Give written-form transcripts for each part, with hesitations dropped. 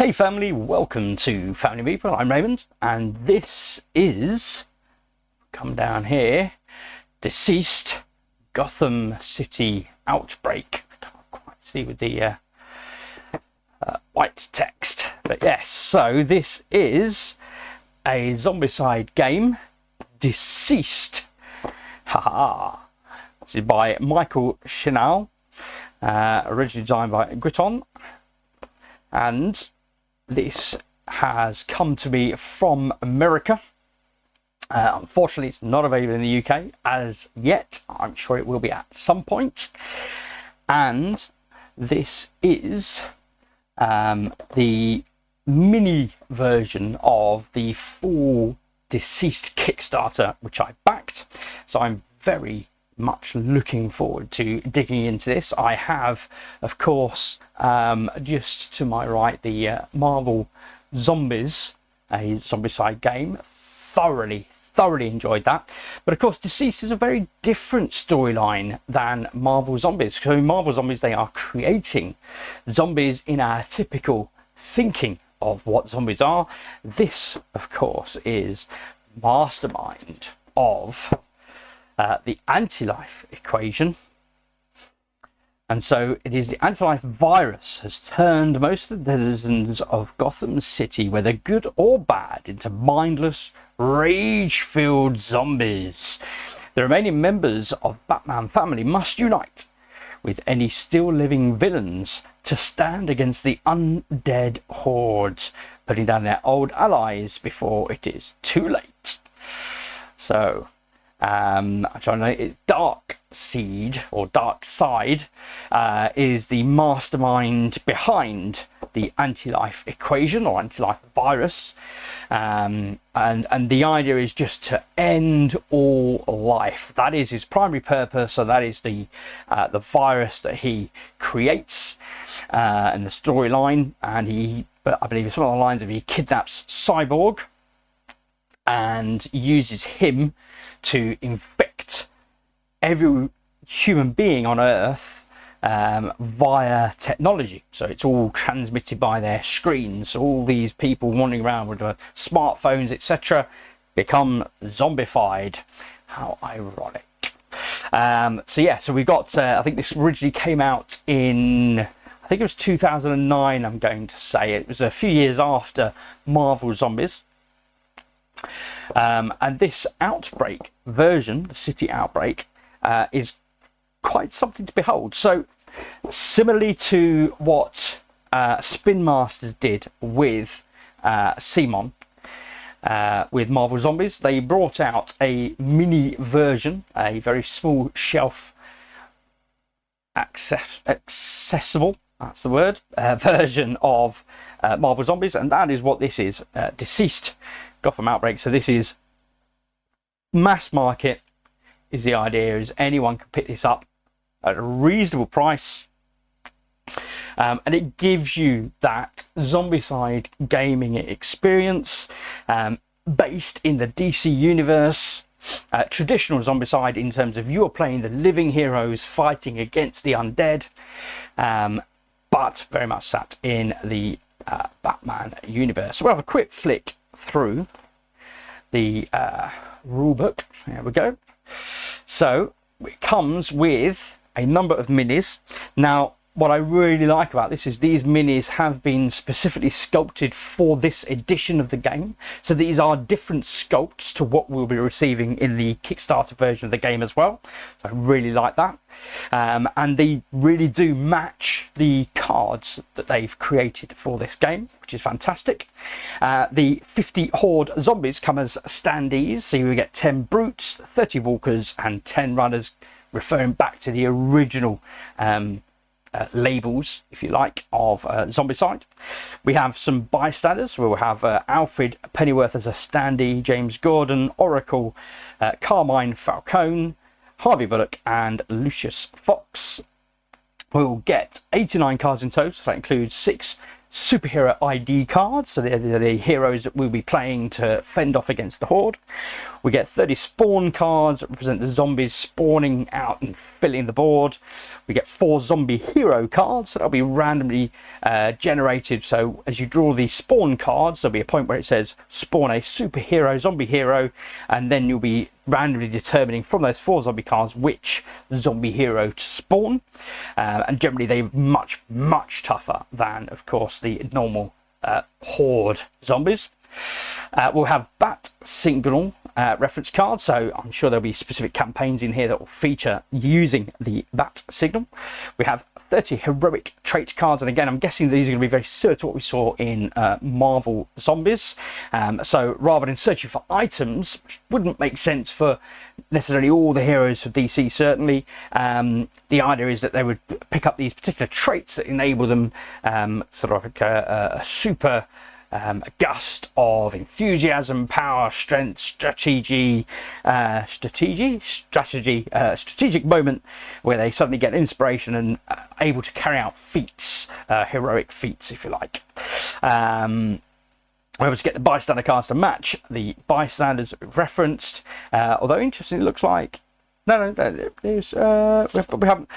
Hey family, welcome to Family People. I'm Raymond, and this is, come down here, DCeased Gotham City Outbreak. I can't quite see with the white text, but yes, so this is a Zombicide game, DCeased. Haha. This is by Michael Chinal, originally designed by Griton, and this has come to me from America. Unfortunately, it's not available in the UK as yet. I'm sure it will be at some point. And this is the mini version of the full DCeased Kickstarter, which I backed. So I'm very much looking forward to digging into this. I have, of course, just to my right, the Marvel Zombies, a Zombicide game. Thoroughly enjoyed that. But of course, DCeased is a very different storyline than Marvel Zombies. So in Marvel Zombies, they are creating zombies in our typical thinking of what zombies are. This, of course, is mastermind of the anti-life equation. And so it is the anti-life virus has turned most of the citizens of Gotham City, whether good or bad, into mindless, rage-filled zombies. The remaining members of Batman family must unite with any still living villains to stand against the undead hordes, putting down their old allies before it is too late. So I'm trying to know, DCeased or DCeased is the mastermind behind the anti-life equation or anti-life virus, and the idea is just to end all life. That is his primary purpose. So that is the virus that he creates in the storyline, and I believe it's along the lines of he kidnaps Cyborg and uses him to infect every human being on Earth via technology. So it's all transmitted by their screens. All these people wandering around with smartphones, etc., become zombified. How ironic. So we've got, I think this originally came out in, I think it was 2009, I'm going to say. It was a few years after Marvel Zombies. And this Outbreak version, the City Outbreak, is quite something to behold. So similarly to what SPINMASTERS did with CMON, with Marvel Zombies, they brought out a mini version, a very small shelf accessible, that's the word, version of Marvel Zombies, and that is what this is, DCeased Gotham Outbreak. So this is mass market, is the idea, is anyone can pick this up at a reasonable price, and it gives you that Zombicide gaming experience based in the DC universe, traditional Zombicide in terms of you are playing the living heroes fighting against the undead, but very much sat in the Batman universe. So we'll have a quick flick through the rule book. There we go. So it comes with a number of minis. Now what I really like about this is these minis have been specifically sculpted for this edition of the game. So these are different sculpts to what we'll be receiving in the Kickstarter version of the game as well. So I really like that. And they really do match the cards that they've created for this game, which is fantastic. The 50 Horde zombies come as standees. So you get 10 brutes, 30 walkers and 10 runners, referring back to the original labels, if you like, of Zombicide. We have some bystanders. We'll have Alfred Pennyworth as a standee, James Gordon, Oracle, Carmine Falcone, Harvey Bullock and Lucius Fox. We'll get 89 cards in total, so that includes 6 superhero ID cards, so they're the heroes that we'll be playing to fend off against the horde. We get 30 spawn cards that represent the zombies spawning out and filling the board. We get 4 zombie hero cards that'll be randomly generated. So as you draw these spawn cards, there'll be a point where it says spawn a superhero, zombie hero, and then you'll be randomly determining from those 4 zombie cards which zombie hero to spawn. And generally they're much tougher than, of course, the normal horde zombies. We'll have bat signal reference cards, so I'm sure there'll be specific campaigns in here that will feature using the bat signal. We have 30 heroic trait cards, and again I'm guessing these are going to be very similar to what we saw in Marvel Zombies. So rather than searching for items, which wouldn't make sense for necessarily all the heroes of DC, certainly, the idea is that they would pick up these particular traits that enable them sort of like a super gust of enthusiasm, power, strength, strategic moment where they suddenly get inspiration and able to carry out feats, heroic feats, if you like. We're able to get the bystander cards to match the bystanders referenced. Although interestingly, it looks like no, there's we haven't.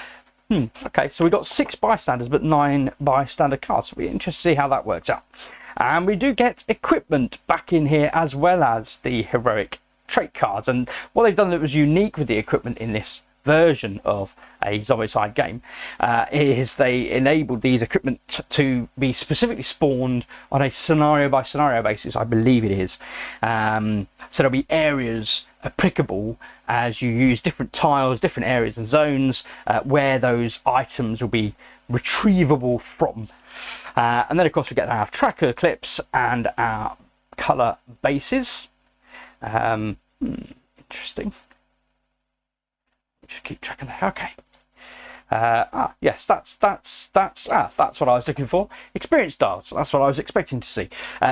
Okay, so we've got 6 bystanders but 9 bystander cards. So we're interested to see how that works out. And we do get equipment back in here as well as the heroic trait cards. And what they've done that was unique with the equipment in this version of a Zombicide game is they enabled these equipment to be specifically spawned on a scenario by scenario basis, I believe it is. So there'll be areas applicable as you use different tiles, different areas and zones where those items will be retrievable from. And then of course we get our tracker clips and our color bases. Interesting. Just keep tracking that. Okay. Yes, that's what I was looking for. Experience dials. That's what I was expecting to see.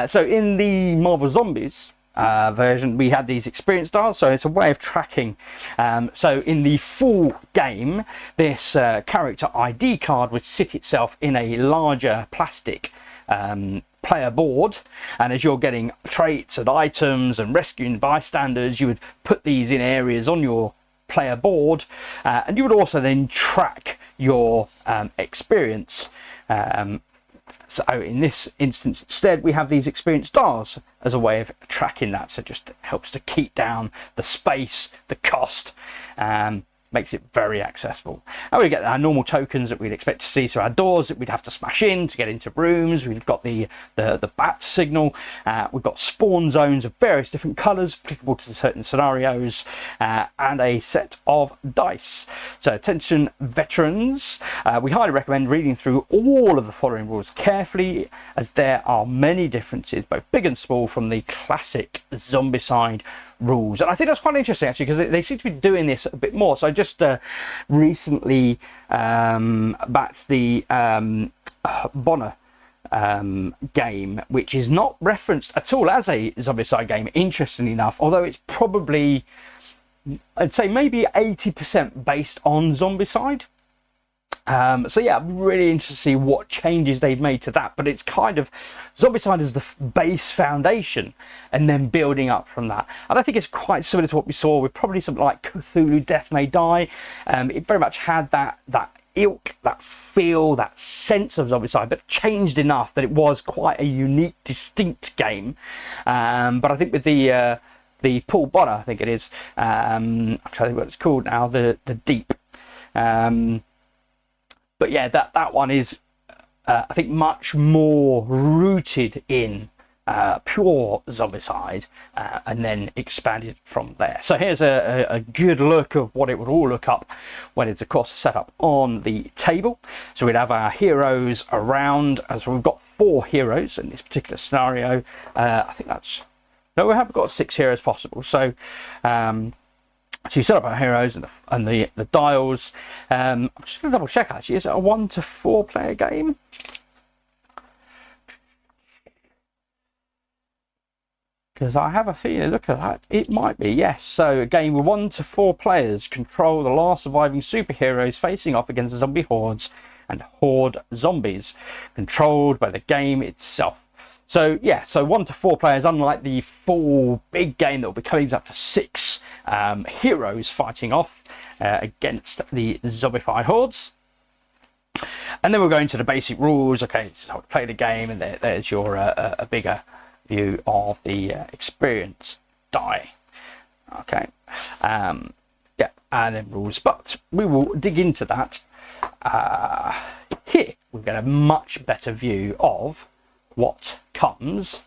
So in the Marvel Zombies version, we had these experience dials, so it's a way of tracking. So in the full game, this character ID card would sit itself in a larger plastic player board, and as you're getting traits and items and rescuing bystanders, you would put these in areas on your player board, and you would also then track your experience. So in this instance, instead, we have these experience dials as a way of tracking that. So it just helps to keep down the space, the cost, makes it very accessible. And we get our normal tokens that we'd expect to see. So our doors that we'd have to smash in to get into rooms. We've got the bat signal. We've got spawn zones of various different colours applicable to certain scenarios, and a set of dice. So attention veterans, we highly recommend reading through all of the following rules carefully, as there are many differences, both big and small, from the classic Zombicide rules. And I think that's quite interesting actually, because they seem to be doing this a bit more. So I just recently backed the Bonner game, which is not referenced at all as a Zombicide game, interestingly enough, although it's probably, I'd say maybe 80% based on Zombicide. So yeah, I'm really interested to see what changes they've made to that, but it's kind of Zombicide is the base foundation and then building up from that. And I think it's quite similar to what we saw with probably something like Cthulhu Death May Die. It very much had that ilk, that feel, that sense of Zombicide, but changed enough that it was quite a unique, distinct game. But I think with the Paul Bonner, I think it is, I'm trying to think what it's called now, the Deep. But yeah, that one is, I think, much more rooted in pure Zombicide, and then expanded from there. So here's a good look of what it would all look up when it's, of course, set up on the table. So we'd have our heroes around, as we've got 4 heroes in this particular scenario. I think that's, no, we haven't got 6 heroes possible. So so you set up our heroes and the dials. I'm just going to double check actually, is it a 1 to 4 player game? Because I have a feeling, look at that, it might be, yes. So a game with 1 to 4 players control the last surviving superheroes facing off against the zombie hordes and hoard zombies, controlled by the game itself. So yeah, so 1 to 4 players, unlike the full big game that will be coming up to 6 heroes fighting off against the zombified hordes. And then we'll go into the basic rules. Okay, this is how to play the game, and there's your a bigger view of the experience die. Okay, yeah, and then rules, but we will dig into that here. We'll get a much better view of what comes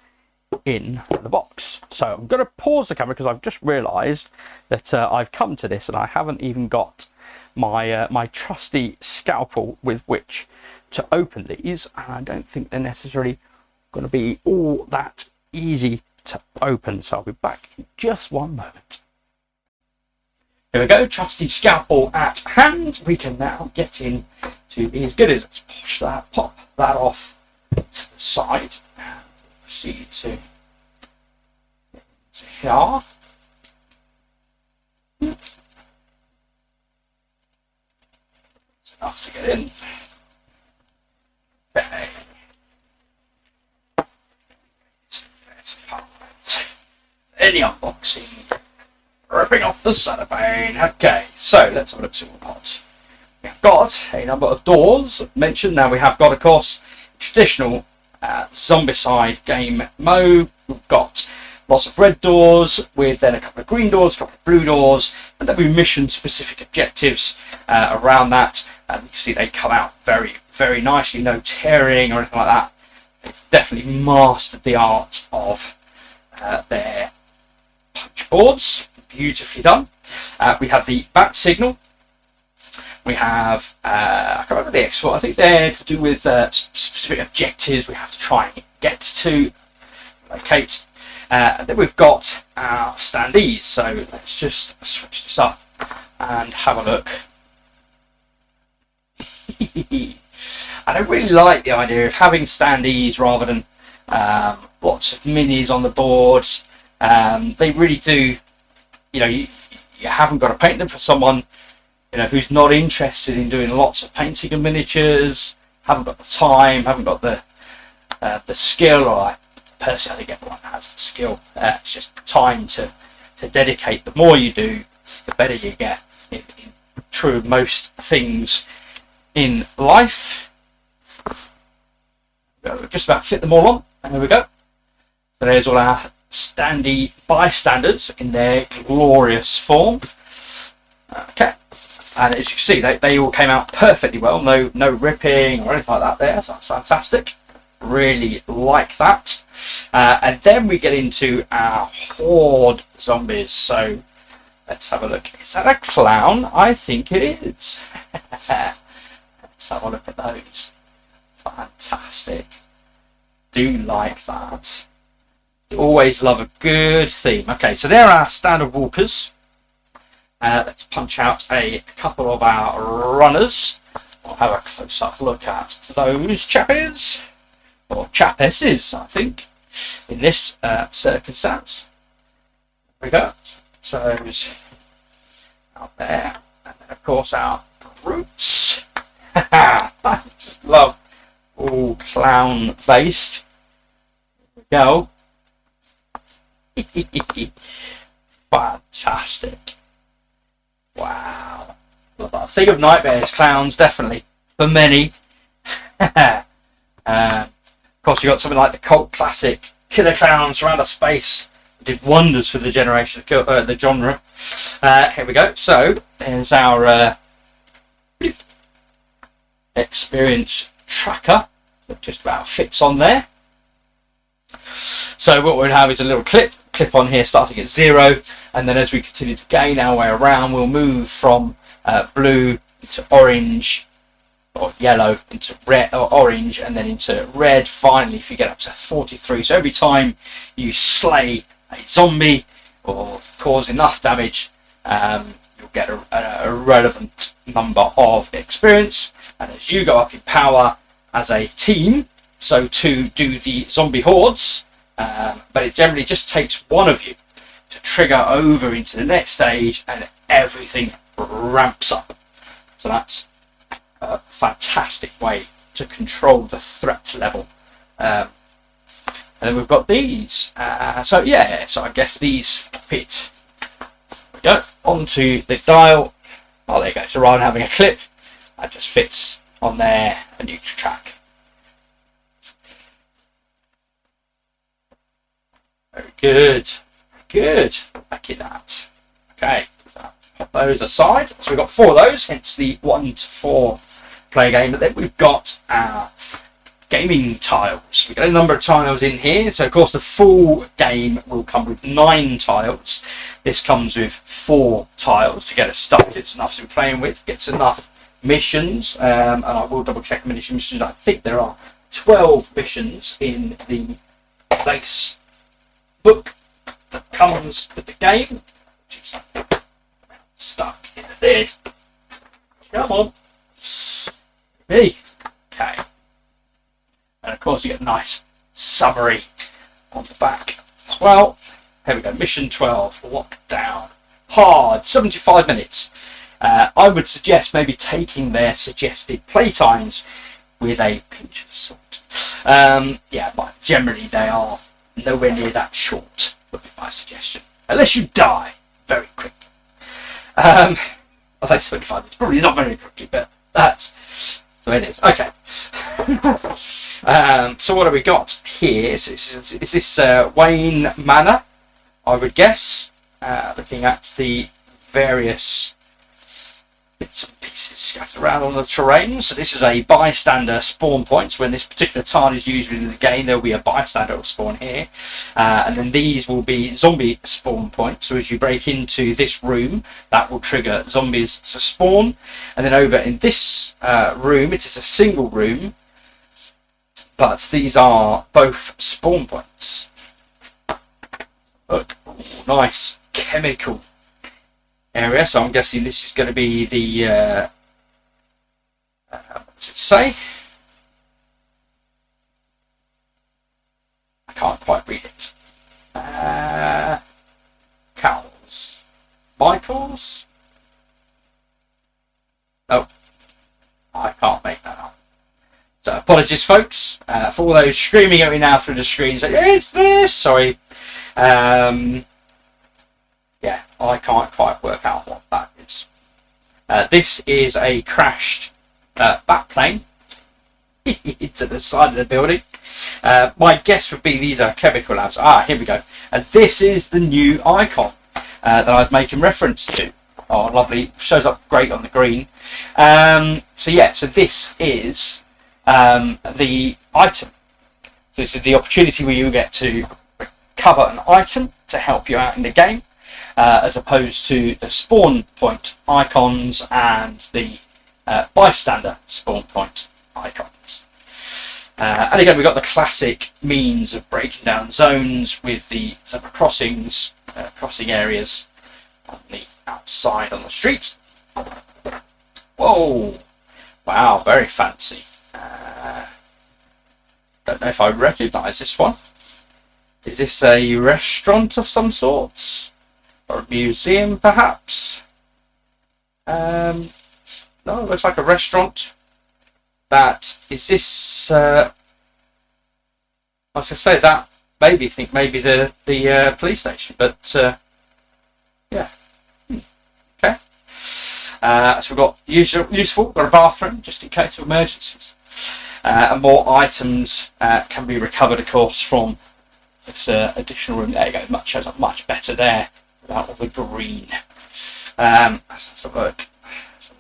in the box. So I'm going to pause the camera because I've just realized that I've come to this and I haven't even got my my trusty scalpel with which to open these, and I don't think they're necessarily going to be all that easy to open, so I'll be back in just one moment. Here we go, trusty scalpel at hand. We can now get in to these goodies. Let's push that, pop that off to the side, and proceed to here. It's enough to get in. Okay. Any unboxing, ripping off the cellophane. Okay, so let's have a look at what parts. We've got a number of doors mentioned. Now we have got, of course, traditional Zombicide Game mode. We've got lots of red doors with then a couple of green doors, a couple of blue doors, and there'll be mission specific objectives around that. And you can see they come out very, very nicely, no tearing or anything like that. They've definitely mastered the art of their punch boards. Beautifully done. We have the bat signal. We have, I can't remember the export, I think they're to do with specific objectives we have to try and get to locate. Then we've got our standees, so let's just switch this up and have a look. And I really like the idea of having standees rather than lots of minis on the board. They really do, you know, you haven't got to paint them for someone, you know, who's not interested in doing lots of painting and miniatures, haven't got the time, haven't got the skill, or I personally think everyone has the skill. It's just time to dedicate. The more you do, the better you get in true most things in life. Just about fit them all on, and there we go. So there's all our standee bystanders in their glorious form. Okay, and as you can see, they all came out perfectly well. No ripping or anything like that there. So that's fantastic. Really like that. And then we get into our horde zombies. So let's have a look. Is that a clown? I think it is. Let's have a look at those. Fantastic. Do like that. Always love a good theme. Okay, so there are our standard walkers. Let's punch out a couple of our runners. We'll have a close-up look at those chappies, or chappesses, I think, in this circumstance. There we go. So those out there, and then of course our roots. I just love all clown-based. There we go. Fantastic. Wow. A thing of nightmares, clowns, definitely. For many. Of course, you got something like the cult classic Killer Clowns from Outer Space. Did wonders for the generation, the genre. Here we go. So, there's our experience tracker. That just about fits on there. So what we'll have is a little clip on here starting at 0, and then as we continue to gain our way around, we'll move from blue into orange, or yellow into red, or orange, and then into red finally if you get up to 43. So every time you slay a zombie or cause enough damage, you'll get a relevant number of experience, and as you go up in power as a team, so to do the zombie hordes, but it generally just takes one of you to trigger over into the next stage, and everything ramps up. So that's a fantastic way to control the threat level. And then we've got these. So I guess these fit. We go onto the dial. Oh, there you go. So rather than having a clip, that just fits on there, a neutral track. Very good. Good. Look at that. Okay. So put those aside. So we've got 4 of those, hence the 1 to 4 play game. But then we've got our gaming tiles. We've got a number of tiles in here. So of course the full game will come with 9 tiles. This comes with 4 tiles to get us started. It's enough to be playing with. Gets enough missions. And I will double check missions. I think there are 12 missions in the place book that comes with the game. Which is stuck in the lid. Come on. Hey. Okay. And of course you get a nice summary on the back as well. Here we go, mission 12, lockdown. Hard, 75 minutes. I would suggest maybe taking their suggested playtimes with a pinch of salt. Yeah, but generally they are nowhere near that short, would be my suggestion. Unless you die very quickly. I'll say 75 minutes, probably not very quickly, but that's the way it is. Okay. So what have we got here? Is this Wayne Manor, I would guess, looking at the various bits and pieces scattered around on the terrain. So this is a bystander spawn point. So when this particular tile is used within the game, there will be a bystander spawn here. And then these will be zombie spawn points. So as you break into this room, that will trigger zombies to spawn. And then over in this room, it is a single room, but these are both spawn points. Look, nice chemical area. So I'm guessing this is going to be the what does it say? I can't quite read it. Michaels. Oh, I can't make that out. So apologies, folks, for all those screaming at me now through the screen. Like, it's this. Sorry. Yeah, I can't quite work out what that is. This is a crashed backplane to the side of the building. My guess would be these are chemical labs. Here we go. And this is the new icon that I was making reference to. Oh, lovely. Shows up great on the green. So yeah, so this is the item. So this is the opportunity where you get to recover an item to help you out in the game, as opposed to the spawn point icons and the bystander spawn point icons. And again, we've got the classic means of breaking down zones with the zebra crossings, crossing areas on the outside on the street. Whoa! Wow, very fancy. Don't know if I recognise this one. Is this a restaurant of some sorts? Or a museum, perhaps? No, it looks like a restaurant. That is this. I was going to say that maybe the police station, but yeah. Okay. So we've got useful. Got a bathroom just in case of emergencies, and more items can be recovered, of course, from this additional room. There you go. Shows up much better there without all the green. Let's have a look.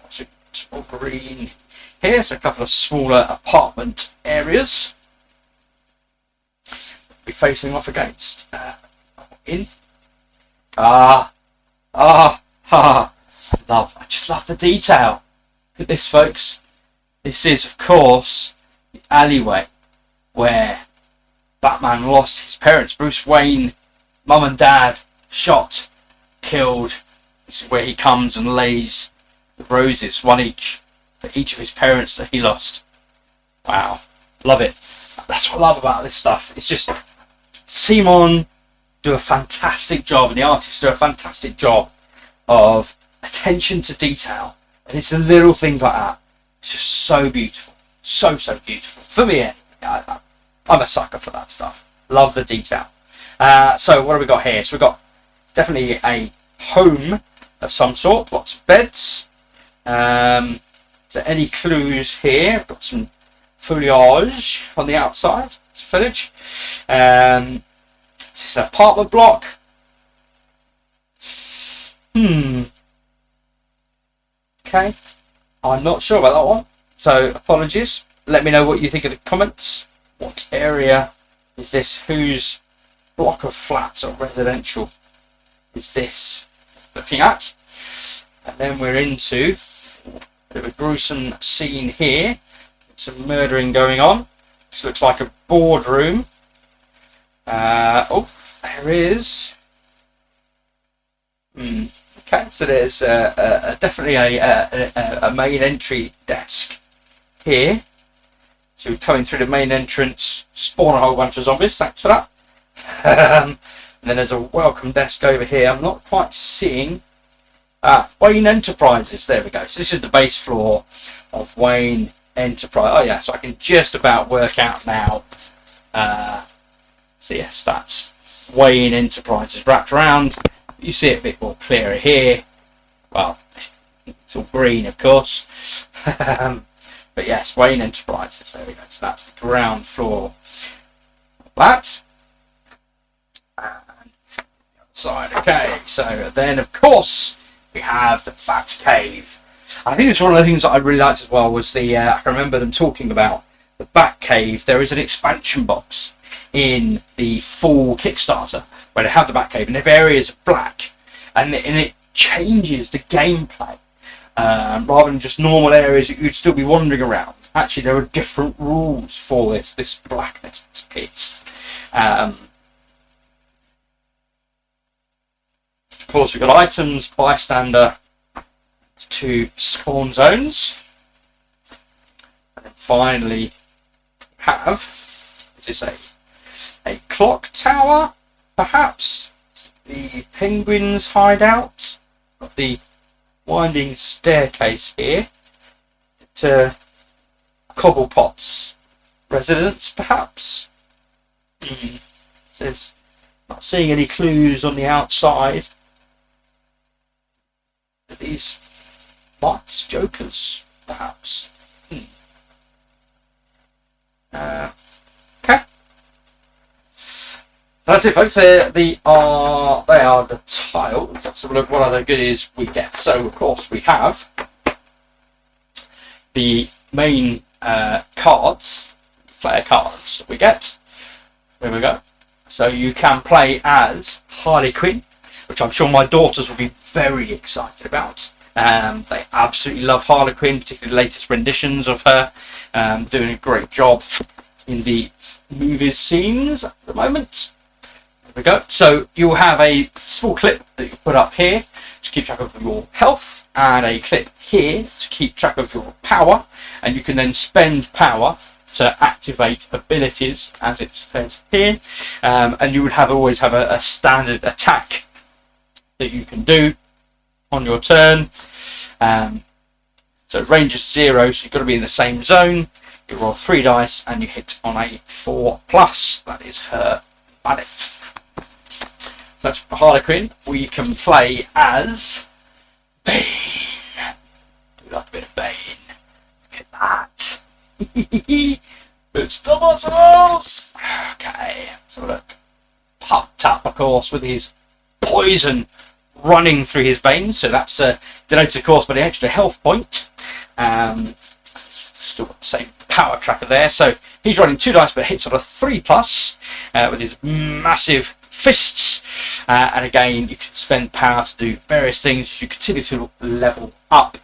So small green. Here's a couple of smaller apartment areas. We're facing off against. In. I just love the detail. Look at this, folks. This is, of course, the alleyway where Batman lost his parents. Bruce Wayne, mum and dad, shot, killed. This is where he comes and lays the roses, one each, for each of his parents that he lost. Wow, love it. That's what I love about this stuff. It's just CMON do a fantastic job, and the artists do a fantastic job of attention to detail. And it's the little things like that. It's just so beautiful. So beautiful. For me, I'm a sucker for that stuff. Love the detail. So what have we got here? So we've got definitely a home of some sort. Lots of beds. So any clues here? Got some foliage on the outside. It's a village. It's an apartment block. Okay. I'm not sure about that one. So apologies. Let me know what you think in the comments. What area is this? Whose block of flats or residential is this looking at? And then we're into a bit of a gruesome scene here. Some murdering going on. This looks like a boardroom. Oh, there is. Okay, so there's definitely a main entry desk here. So we're coming through the main entrance, spawn a whole bunch of zombies. Thanks for that. And then there's a welcome desk over here. I'm not quite seeing Wayne Enterprises. There we go. So this is the base floor of Wayne Enterprise. Oh yeah, so I can just about work out now. So yes, that's Wayne Enterprises wrapped around. You see it a bit more clearer here. Well, it's all green, of course. But yes, Wayne Enterprises. There we go. So that's the ground floor of that. And the other side. Okay, so then of course we have the Bat Cave. I think it's one of the things that I really liked as well was the. I remember them talking about the Bat Cave. There is an expansion box in the full Kickstarter where they have the Bat Cave and they have areas of black, and it changes the gameplay. Rather than just normal areas that you'd still be wandering around. Actually, there are different rules for this blackness, this pit. Of course, we've got items, bystander, 2 spawn zones. And then finally, we have, is this a clock tower, perhaps? The penguins hideout. Got the winding staircase here to Cobblepot's residence, perhaps. Says not seeing any clues on the outside. Are these Mark's Jokers, perhaps? Okay. That's it, folks. They are the tiles. Let's have a look what other goodies we get. So, of course, we have the main cards, player cards that we get. There we go. So you can play as Harley Quinn, which I'm sure my daughters will be very excited about. They absolutely love Harley Quinn, particularly the latest renditions of her. Doing a great job in the movie scenes at the moment. We go. So you'll have a small clip that you put up here to keep track of your health, and a clip here to keep track of your power, and you can then spend power to activate abilities, as it says here, and you would always have a standard attack that you can do on your turn. So range is 0, so you've got to be in the same zone. You roll 3 dice and you hit on a 4+. That is her mallet. That's for Harley Quinn. We can play as Bane. Do like a bit of Bane. Look at that. It's the muscles. Okay, let's have a look. Pumped up, of course, with his poison running through his veins. So that's denoted, of course, by the extra health point. Still got the same power tracker there. So he's running 2 dice, but hits on a 3+, with his massive fists. And again, you can spend power to do various things as you continue to level up.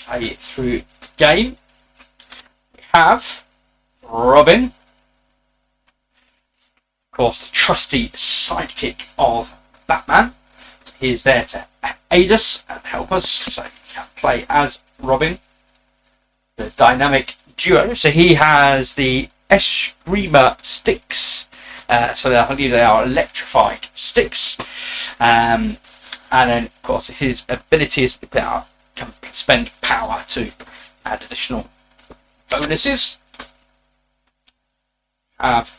Play it through the game. We have Robin, of course, the trusty sidekick of Batman. He is there to aid us and help us. So you can play as Robin, the dynamic duo. So he has the Eskrima sticks. So I believe they are electrified sticks. And then, of course, his abilities are can spend power to add additional bonuses. Have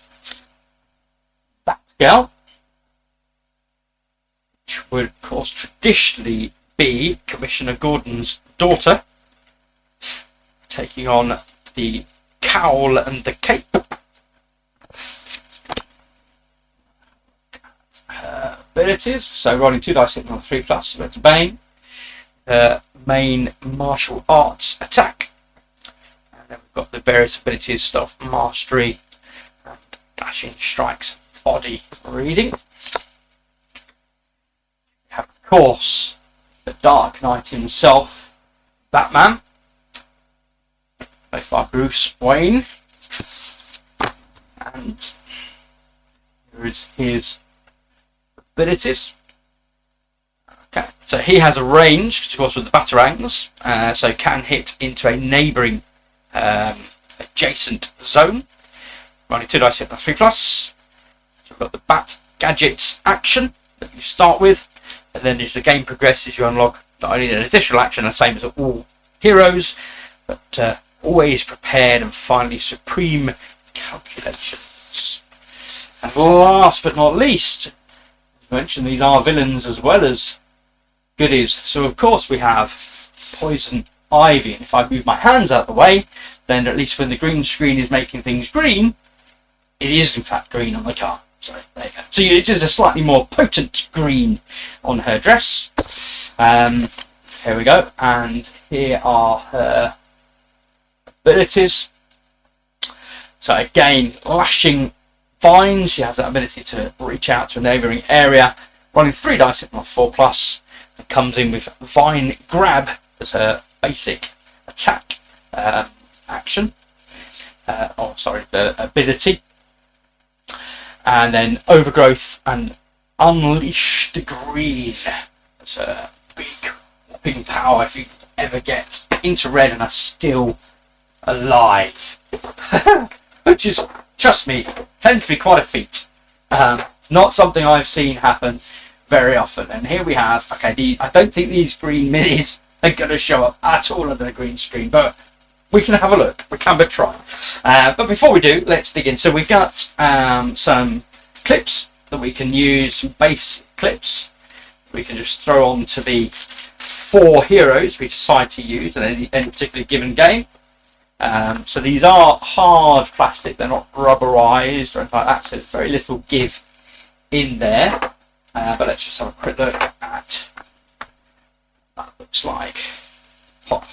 Batgirl, which would of course traditionally be Commissioner Gordon's daughter, taking on the cowl and the cape. Her abilities, so rolling 2 dice hitting on 3+, so that's Bane. Main martial arts attack. And then we've got the various abilities, stealth mastery, and dashing strikes, body reading. We have, of course, the Dark Knight himself, Batman, played by Bruce Wayne. And here is his abilities. Okay, so he has a range, of course, with the batarangs, so can hit into a neighbouring adjacent zone. Running 2 dice hit on 3+. So we've got the Bat Gadgets action that you start with, and then as the game progresses, you unlock not only an additional action, the same as all heroes, but always prepared and finally supreme calculations. And last but not least, as mentioned, these are villains as well as goodies. So of course we have Poison Ivy, and if I move my hands out of the way, then at least when the green screen is making things green, it is in fact green on the card. So there you go. So it is a slightly more potent green on her dress. Here we go, and here are her abilities. So again, lashing vines. She has that ability to reach out to a neighbouring area. Rolling 3 dice hitting on 4+. It comes in with Vine Grab as her basic attack action. The ability. And then Overgrowth and Unleash the Green as her big power if you ever get into red and are still alive. Which is, trust me, tends to be quite a feat. It's not something I've seen happen very often. And here we have, okay, I don't think these green minis are going to show up at all on the green screen, but we can have a look. We can but try. But before we do, let's dig in. So we've got some clips that we can use, some base clips we can just throw on to the 4 heroes we decide to use in any particular given game. So these are hard plastic, they're not rubberized or anything like that, so there's very little give in there. But let's just have a quick look at that. Looks like pop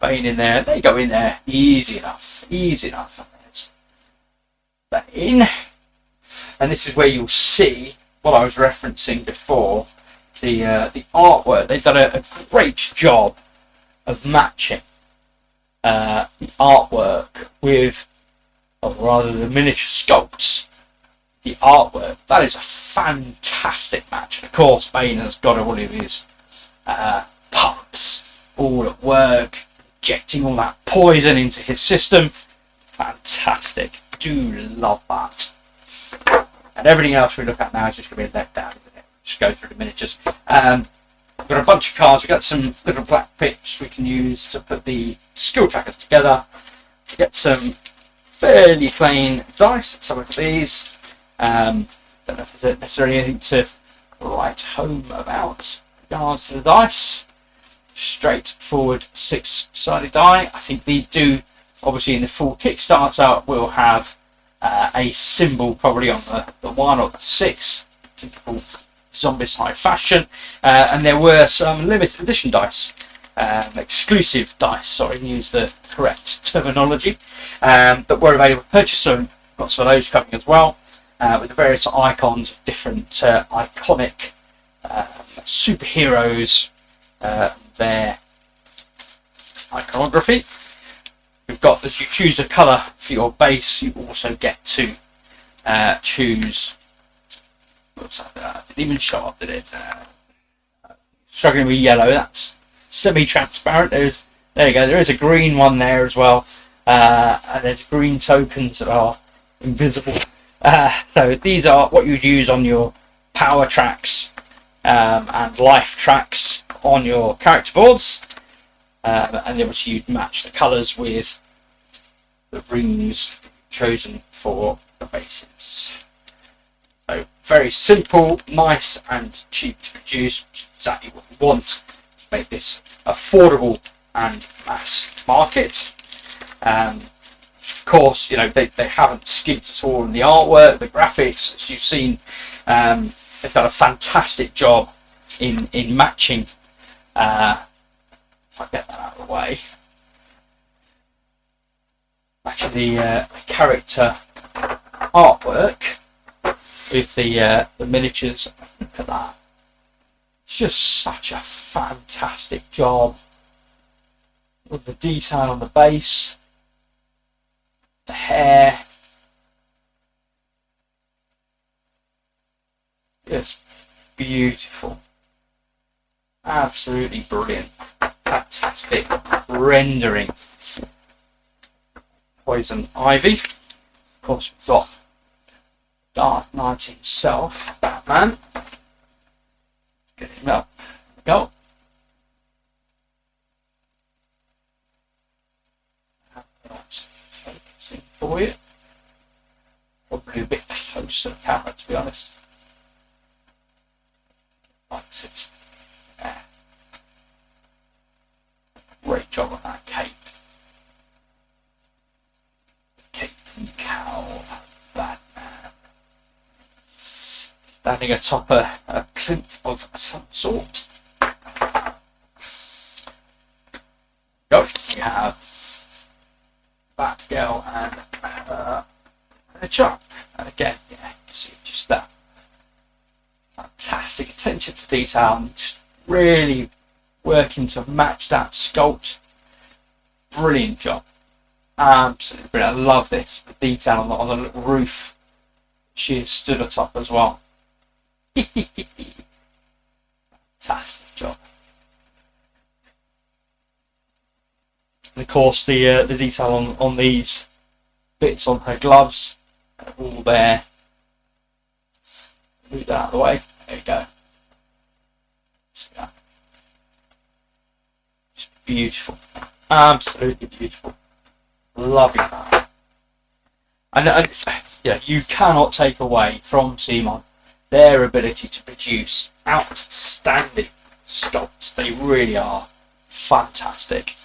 Bane in there. There you go, in there. Easy enough. Easy enough. There's Bane. And this is where you'll see what I was referencing before. The artwork. They've done a great job of matching the artwork with, or rather the miniature sculpts, the artwork. That is a fantastic match. And of course, Bane has got all of his pups all at work, injecting all that poison into his system. Fantastic. Do love that. And everything else we look at now is just going to be let down, isn't it? Just go through the miniatures. We've got a bunch of cards. We've got some little black pips we can use to put the skill trackers together. We get some fairly plain dice. Some of these. Don't know if there's necessarily anything to write home about in regards to the dice. Straightforward 6-sided die. I think these do, obviously in the full Kickstarter, will have a symbol probably on the 1 or the 6, typical Zombicide fashion. And there were some limited edition dice, exclusive dice, sorry, use the correct terminology, that were available to purchase. So lots of those coming as well, with the various icons of different iconic superheroes, their iconography. We've got, as you choose a colour for your base, you also get to choose. Looks like that didn't even show up, did it? Struggling with yellow. That's semi-transparent. There you go. There is a green one there as well, and there's green tokens that are invisible. So these are what you'd use on your power tracks and life tracks. on your character boards, and obviously you'd match the colours with the rings chosen for the bases. So very simple, nice and cheap to produce, which is exactly what we want to make this affordable and mass market. Of course, you know, they haven't skimped at all in the artwork, the graphics, as you've seen. They've done a fantastic job in matching, if I get that out of the way, matching the character artwork with the miniatures. Look at that. It's just such a fantastic job with the detail on the base, the hair. Just beautiful. Absolutely brilliant. Fantastic rendering. Poison Ivy. Of course, we've got Dark Knight himself, Batman. Get him up. Go. That's focusing for you. Probably a bit close to the camera, to be honest. Yeah. Great job on that cape. Cape and cowl, Batman. Standing atop a plinth of some sort. Go. We have Batgirl and a chop. And again, yeah, you can see just that fantastic attention to detail and just really working to match that sculpt. Brilliant job. Absolutely brilliant. I love this. The detail on the little roof she is stood atop as well. Fantastic job. And of course the detail on these bits on her gloves are all there. Move that out of the way. There you go. Just beautiful. Absolutely beautiful. Loving that. And yeah, you cannot take away from CMON their ability to produce outstanding sculpts. They really are fantastic.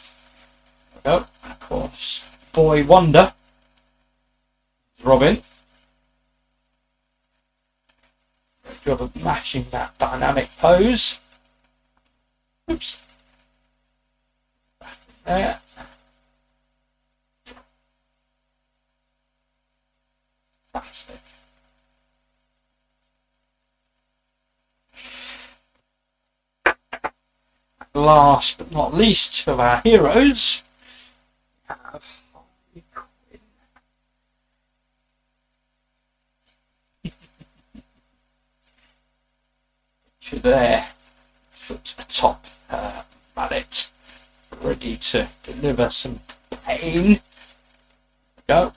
There we go. And of course, Boy Wonder, Robin. Job of matching that dynamic pose. Oops. Back in there. Fantastic. Last but not least of our heroes, we have Harley Quinn. There, foot atop her mallet, ready to deliver some pain. Go.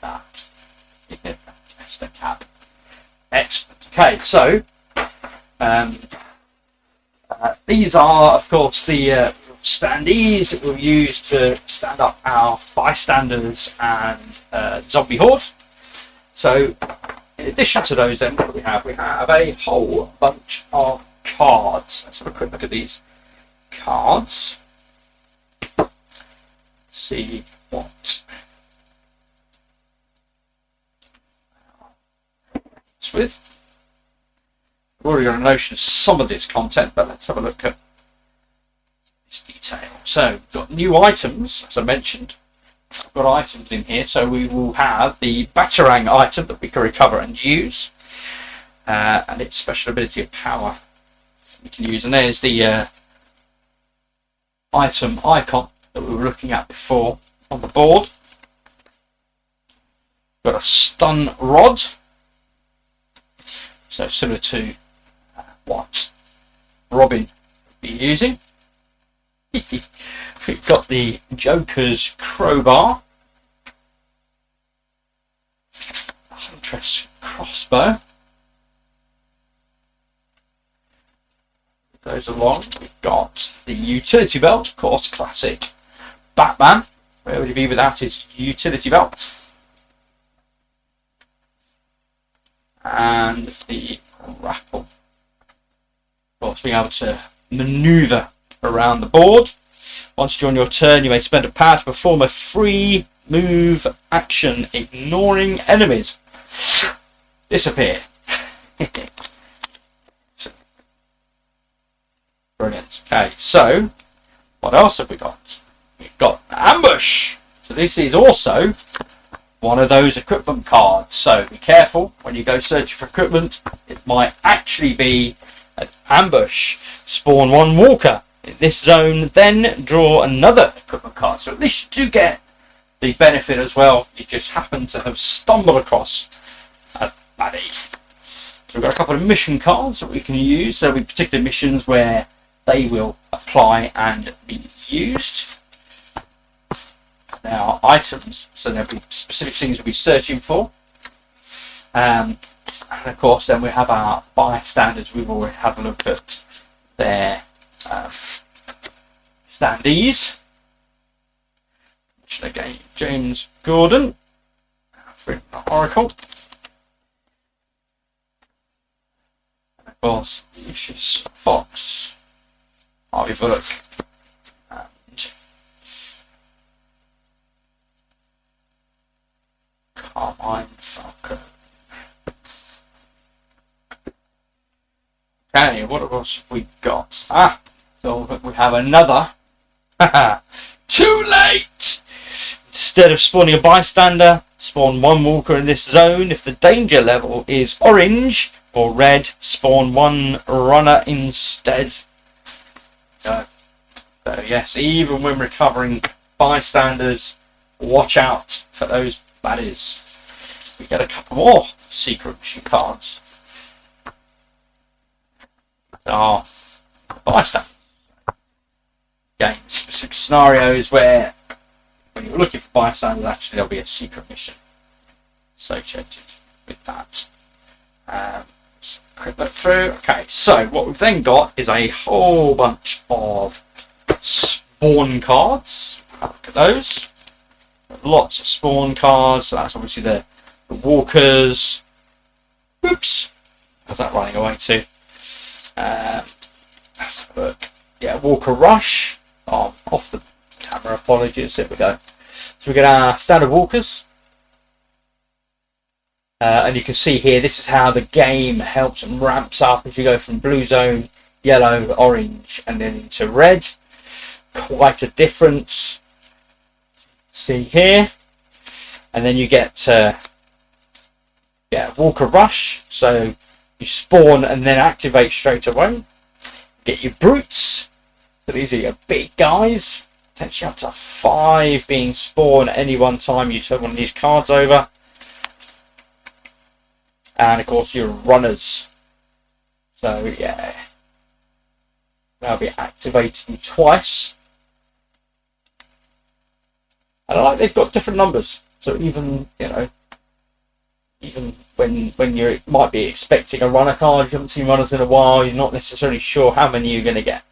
That. That's the cap. Excellent. Okay, so these are, of course, the standees that we'll use to stand up our bystanders and zombie horde. So in addition to those, then what do we have? We have a whole bunch of cards. Let's have a quick look at these cards. Let's see what it's with. We've already got a notion of some of this content, but let's have a look at detail. So we've got new items, as I mentioned. I've got items in here, so we will have the Batarang item that we can recover and use, and its special ability of power we can use. And there's the item icon that we were looking at before on the board. We've got a stun rod, so similar to what Robin would be using. We've got the Joker's crowbar. interesting crossbow. Goes along. We've got the utility belt, of course, classic Batman. Where would he be without his utility belt? And the grapple. Of course, being able to maneuver around the board. Once during your turn, you may spend a power to perform a free move action, ignoring enemies. Disappear. Brilliant. Okay, so what else have we got? We've got ambush. So this is also one of those equipment cards. So be careful when you go searching for equipment. It might actually be an ambush. Spawn one walker in this zone, then draw another equipment card. So at least you do get the benefit as well. You just happen to have stumbled across a baddie. So we've got a couple of mission cards that we can use. So there'll be particular missions where they will apply and be used. Now items, so there'll be specific things we'll be searching for. And of course then we have our bystanders. We've already had a look at their standees. Again, James Gordon, Alfred Oracle. And of course, Lucius Fox, Harvey Bullock, and Carmine Falco. Okay, what else have we got? So we have another. Too late! Instead of spawning a bystander, spawn one walker in this zone. If the danger level is orange or red, spawn one runner instead. So yes, even when recovering bystanders, watch out for those baddies. We get a couple more secret mission cards. So, bystanders. Again, specific scenarios where when you're looking for bystanders, actually there'll be a secret mission associated with that. Just quick look through. Okay, so what we've then got is a whole bunch of spawn cards. Have a look at those. Lots of spawn cards. So that's obviously the walkers. Oops, how's that running away to? Let's have a look. Yeah, Walker Rush. Oh, off the camera, apologies. There we go. So we get our standard walkers. And you can see here, this is how the game helps and ramps up as you go from blue zone, yellow, orange, and then into red. Quite a difference. See here. And then you get Walker Rush. So you spawn and then activate straight away. Get your brutes. So these are your big guys. Potentially up to 5 being spawned at any one time. You turn one of these cards over. And of course your runners. So yeah. They'll be activating twice. And I like they've got different numbers. So even, you know, even when you might be expecting a runner card, you haven't seen runners in a while, you're not necessarily sure how many you're going to get.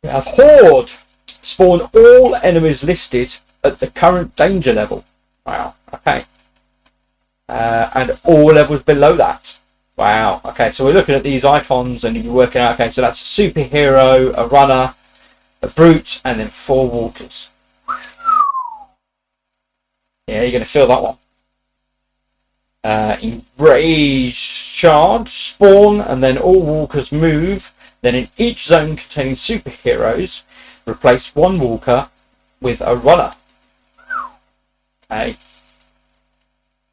We have Hoard. Spawn all enemies listed at the current danger level. Wow, okay. And all levels below that. Wow, okay, so we're looking at these icons and you're working out, okay, so that's a superhero, a runner, a brute, and then 4 walkers. Yeah, you're going to feel that one. Enraged charge, spawn, and then all walkers move. Then in each zone containing superheroes, replace one walker with a runner. Okay.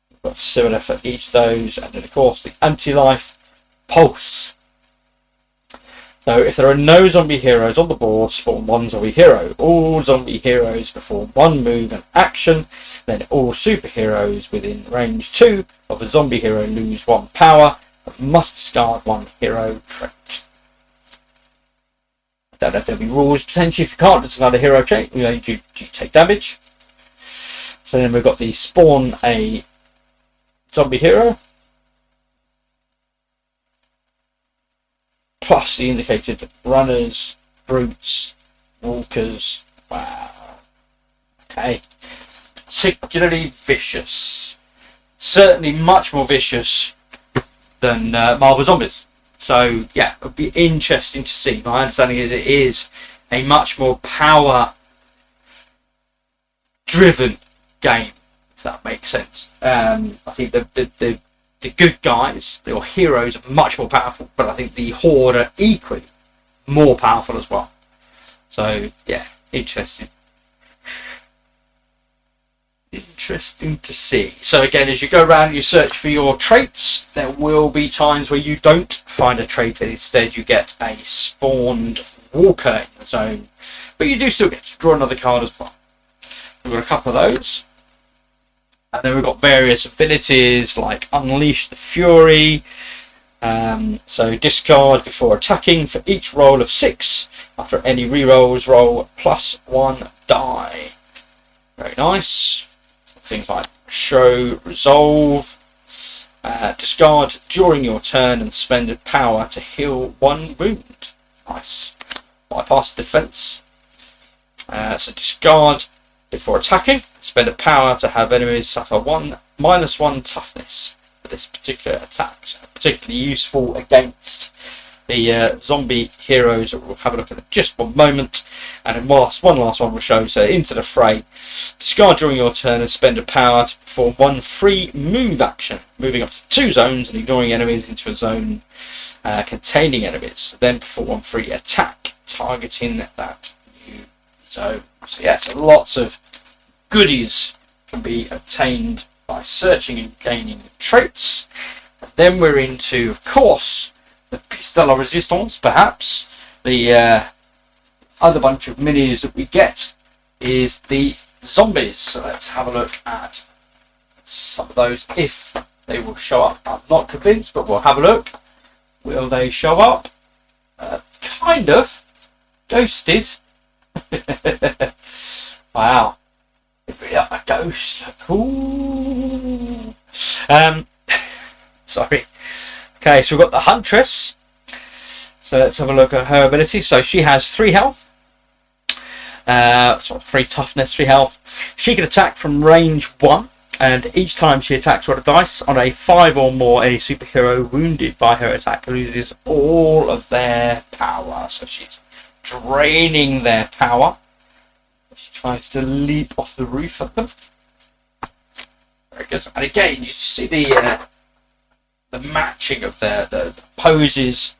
We've got similar for each of those, and then of course the anti-life pulse. So if there are no zombie heroes on the board, spawn one zombie hero. All zombie heroes perform one move and action. Then all superheroes within range 2 of a zombie hero lose 1 power, but must discard 1 hero trait. I don't know if there'll be rules potentially if you can't discard a hero trait. You know, do you take damage? So then we've got the spawn a zombie hero, plus the indicated runners, brutes, walkers. Wow. Okay. Particularly vicious. Certainly much more vicious than Marvel Zombies. So yeah, it would be interesting to see. My understanding is it is a much more power driven game, if that makes sense. I think the good guys, your heroes, are much more powerful, but I think the Horde are equally more powerful as well. So yeah, interesting. Interesting to see. So again, as you go around, you search for your traits. There will be times where you don't find a trait and instead you get a spawned walker in the zone, but you do still get to draw another card as well. We've got a couple of those, and then we've got various abilities like Unleash the Fury. So discard before attacking. For each roll of 6, after any rerolls, roll +1 die. Very nice. Things like Show Resolve. Discard during your turn and spend a power to heal 1 wound. Nice. Bypass defense. So discard before attacking. Spend a power to have enemies suffer -1 toughness for this particular attack. So particularly useful against the zombie heroes that we'll have a look at in just one moment. And then one last one will show. So into the fray. Discard during your turn and spend a power to perform 1 free move action, moving up to 2 zones and ignoring enemies into a zone containing enemies. Then perform 1 free attack targeting that new zone. So yeah, so lots of goodies can be obtained by searching and gaining traits. And then we're into, of course, the piece de la resistance, perhaps. The other bunch of minis that we get is the zombies. So let's have a look at some of those, if they will show up. I'm not convinced, but we'll have a look. Will they show up? Kind of. Ghosted. Wow. A ghost. Ooh. Sorry. Okay, so we've got the Huntress. So let's have a look at her ability. So she has 3 health. 3 toughness, 3 health. She can attack from range 1. And each time she attacks, roll a dice. On a 5 or more, any superhero wounded by her attack loses all of their power. So she's draining their power. She tries to leap off the roof at them. Very good. And again, you see the matching of the poses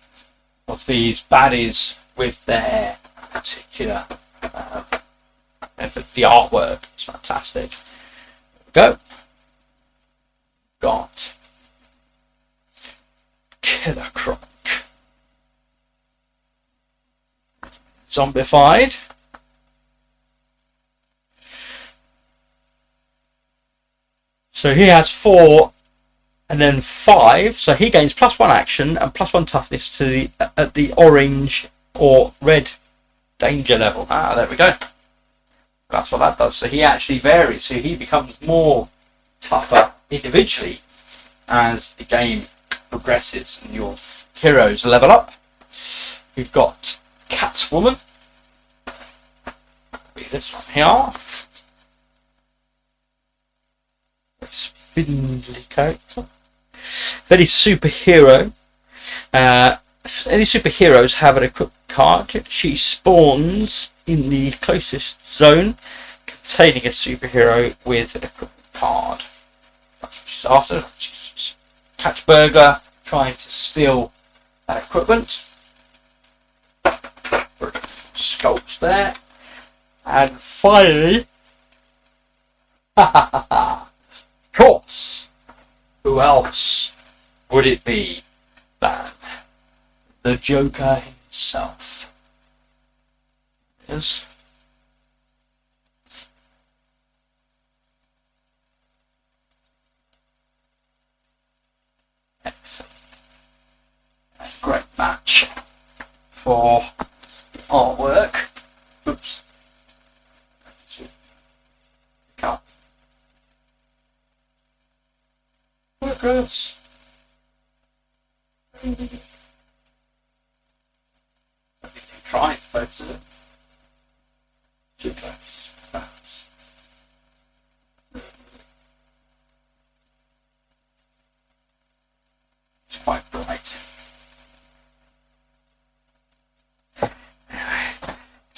of these baddies with their particular the artwork. It's fantastic. There we go. Got Killer Croc. Zombified. So he has 4 and then 5. So he gains +1 action and +1 toughness to at the orange or red danger level. Ah, there we go. That's what that does. So he actually varies. So he becomes more tougher individually as the game progresses and your heroes level up. We've got Catwoman. This one here. Spindly character. Any superhero. Any superheroes have an equipped card. She spawns in the closest zone containing a superhero with an equipped card. That's what she's after. She's Catchburger trying to steal that equipment. Sculpts there. And finally, of course, who else would it be than the Joker himself? Yes. Excellent. A great match for artwork. Oops.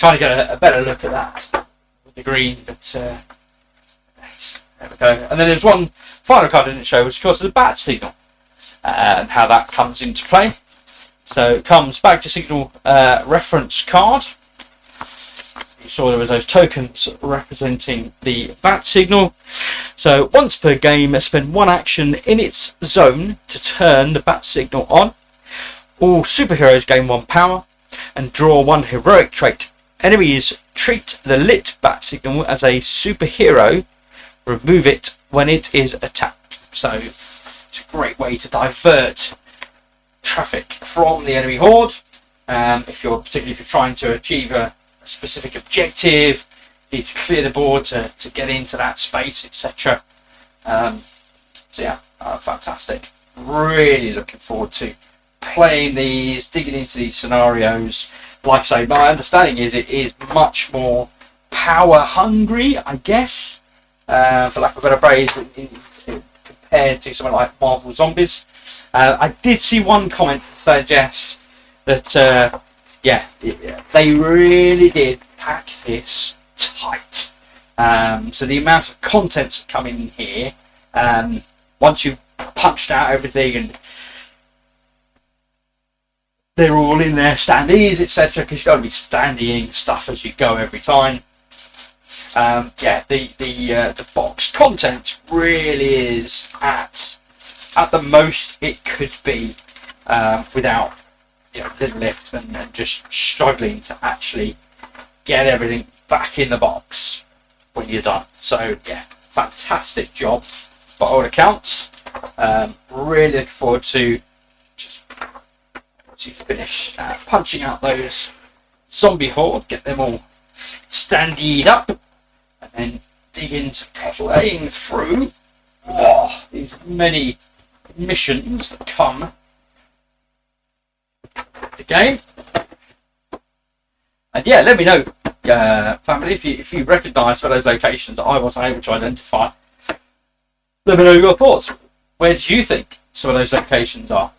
trying to get a better look at that with the green, but there we go. And then there's one final card I didn't show, which of course is the bat signal, and how that comes into play. So it comes back to signal reference card. You saw there was those tokens representing the bat signal. So once per game, spend 1 action in its zone to turn the bat signal on. All superheroes gain 1 power and draw 1 heroic trait. Enemies treat the lit bat signal as a superhero. Remove it when it is attacked. So it's a great way to divert traffic from the enemy horde. Particularly if you're trying to achieve a specific objective, you need to clear the board to get into that space, etc. So yeah, fantastic. Really looking forward to playing these, digging into these scenarios. Like I say, my understanding is it is much more power hungry, I guess, for lack of a better phrase, compared to something like Marvel Zombies. I did see one comment suggest that they really did pack this tight. So the amount of contents that come in here, once you've punched out everything and they're all in their standees, etc., because you've got to be standeeing stuff as you go every time. The box content really is at the most it could be, without little lift and just struggling to actually get everything back in the box when you're done. So yeah, fantastic job by all accounts. Really looking forward to just to finish punching out those zombie horde, get them all standeed up, and then dig into playing through these many missions that come with the game. And yeah, let me know, family, if you recognise some of those locations that I wasn't able to identify. Let me know your thoughts. Where do you think some of those locations are?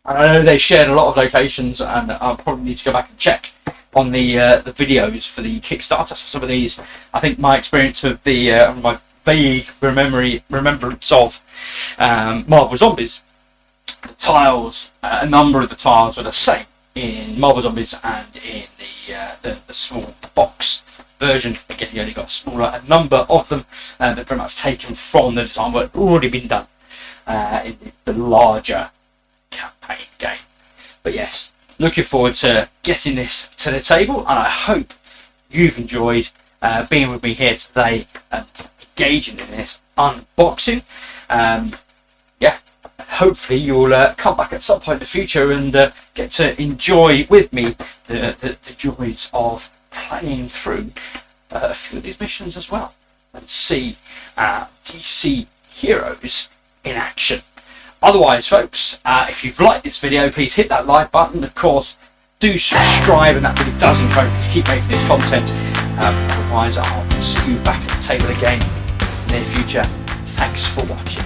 And I know they shared a lot of locations, and I'll probably need to go back and check on the videos for the Kickstarter. So some of these, I think my experience of my vague remembrance of Marvel Zombies, the tiles, a number of the tiles were the same in Marvel Zombies and in the small box version. Again, you only got a smaller number of them, that are very much taken from the design work already been done in the larger campaign game. But yes, looking forward to getting this to the table, and I hope you've enjoyed being with me here today and engaging in this unboxing. Hopefully you'll come back at some point in the future and get to enjoy with me the joys of playing through a few of these missions as well, and see DC heroes in action. Otherwise, folks, if you've liked this video, please hit that like button. Of course, do subscribe, and that really does encourage me to keep making this content. Otherwise, I'll see you back at the table again in the near future. Thanks for watching.